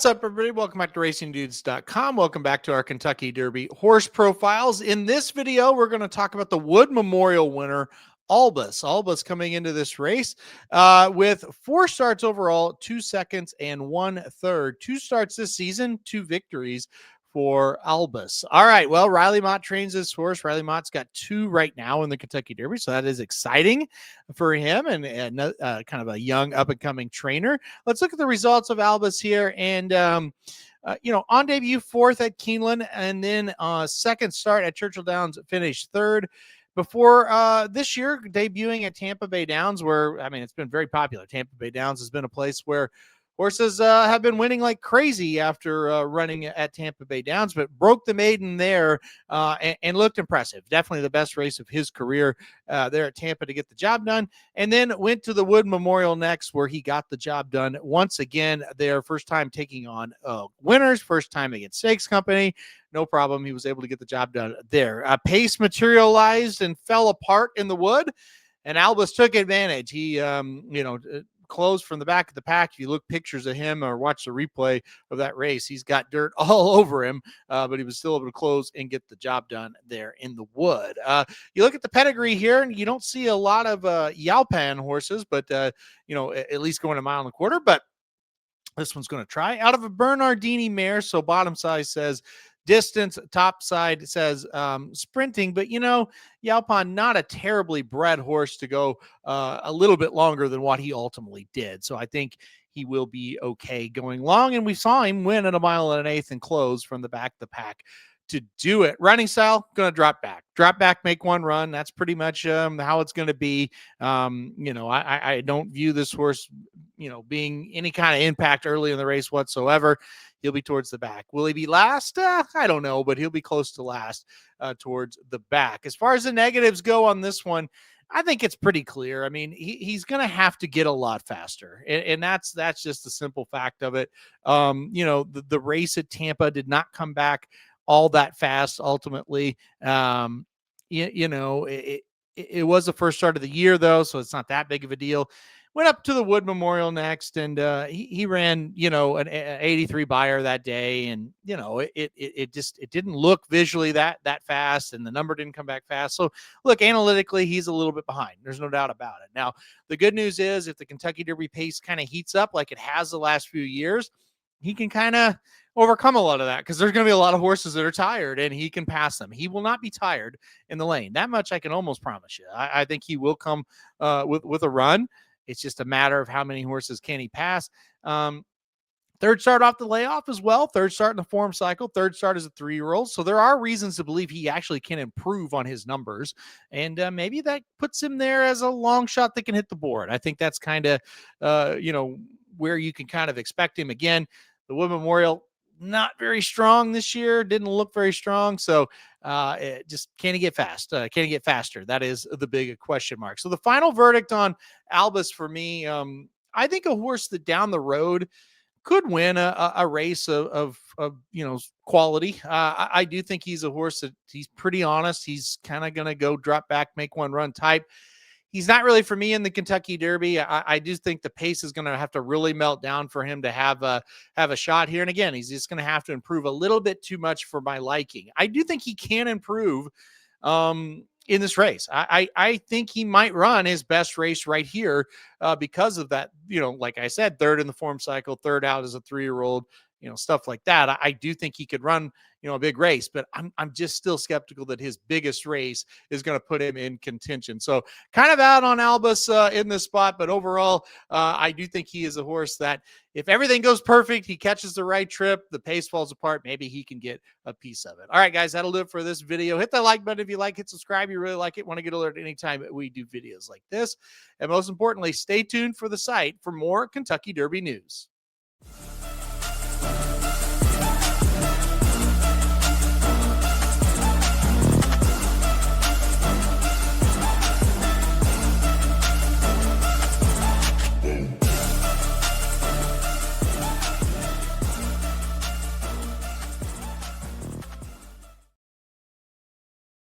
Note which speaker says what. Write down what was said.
Speaker 1: What's up, everybody? Welcome back to racingdudes.com. Welcome back to our Kentucky Derby horse profiles. In this video, we're going to talk about the Wood Memorial winner, Albus. Albus coming into this race with 4 starts overall, 2 seconds, and 1/3. 2 starts this season, 2 victories for Albus. All right, well, Riley Mott trains this horse. Riley Mott's got 2 right now in the Kentucky Derby, so that is exciting for him and kind of a young up-and-coming trainer. Let's look at the results of Albus here. And, on debut, 4th at Keeneland, and then second start at Churchill Downs, finished 3rd. Before this year, debuting at Tampa Bay Downs, where, it's been very popular. Tampa Bay Downs has been a place where horses have been winning like crazy after running at Tampa Bay Downs, but broke the maiden there and looked impressive. Definitely the best race of his career there at Tampa to get the job done. And then went to the Wood Memorial next, where he got the job done once again. Their first time taking on winners, first time against Stakes Company. No problem. He was able to get the job done there. Pace materialized and fell apart in the Wood, and Albus took advantage. He, closed from the back of the pack. If you look pictures of him or watch the replay of that race, he's got dirt all over him, but he was still able to close and get the job done there in the Wood. You look at the pedigree here, and you don't see a lot of Yalpan horses, but at least going 1.25 miles. But this one's going to try out of a Bernardini mare. So bottom side says distance, top side says sprinting, but Yalpan, not a terribly bred horse to go a little bit longer than what he ultimately did. So I think he will be okay going long. And we saw him win at 1 1/8 and close from the back of the pack to do it. Running style, going to drop back, make one run. That's pretty much how it's going to be. I don't view this horse, being any kind of impact early in the race whatsoever. He'll be towards the back. Will he be last? I don't know, but he'll be close to last towards the back. As far as the negatives go on this one, I think it's pretty clear. He's going to have to get a lot faster, and that's just the simple fact of it. The race at Tampa did not come back all that fast. Ultimately, it was the first start of the year, though, so it's not that big of a deal. Went up to the Wood Memorial next, and he ran, an 83 buyer that day, and it didn't look visually that fast, and the number didn't come back fast. So look, analytically, he's a little bit behind. There's no doubt about it. Now, the good news is, if the Kentucky Derby pace kind of heats up like it has the last few years, he can kind of overcome a lot of that, because there's going to be a lot of horses that are tired, and he can pass them. He will not be tired in the lane. That much I can almost promise you. I think he will come with a run. It's just a matter of how many horses can he pass. Third start off the layoff as well. Third start in the form cycle. Third start as a 3-year-old. So there are reasons to believe he actually can improve on his numbers. And maybe that puts him there as a long shot that can hit the board. I think that's kind of, where you can kind of expect him. Again, the Wood Memorial, not very strong this year. Didn't look very strong. So can he get fast? Can he get faster? That is the big question mark. So the final verdict on Albus for me, I think a horse that down the road could win a race of quality. I do think he's a horse that he's pretty honest. He's kind of going to go drop back, make one run type. He's not really for me in the Kentucky Derby. I do think the pace is going to have to really melt down for him to have a shot here. And again, he's just going to have to improve a little bit too much for my liking. I do think he can improve in this race. I think he might run his best race right here because of that. Like I said, third in the form cycle, third out as a 3-year-old. Stuff like that. I do think he could run, a big race, but I'm just still skeptical that his biggest race is going to put him in contention. So kind of out on Albus in this spot, but overall, I do think he is a horse that if everything goes perfect, he catches the right trip, the pace falls apart, maybe he can get a piece of it. All right, guys, that'll do it for this video. Hit that like button if you like it, subscribe, you really like it, want to get alerted anytime we do videos like this. And most importantly, stay tuned for the site for more Kentucky Derby news.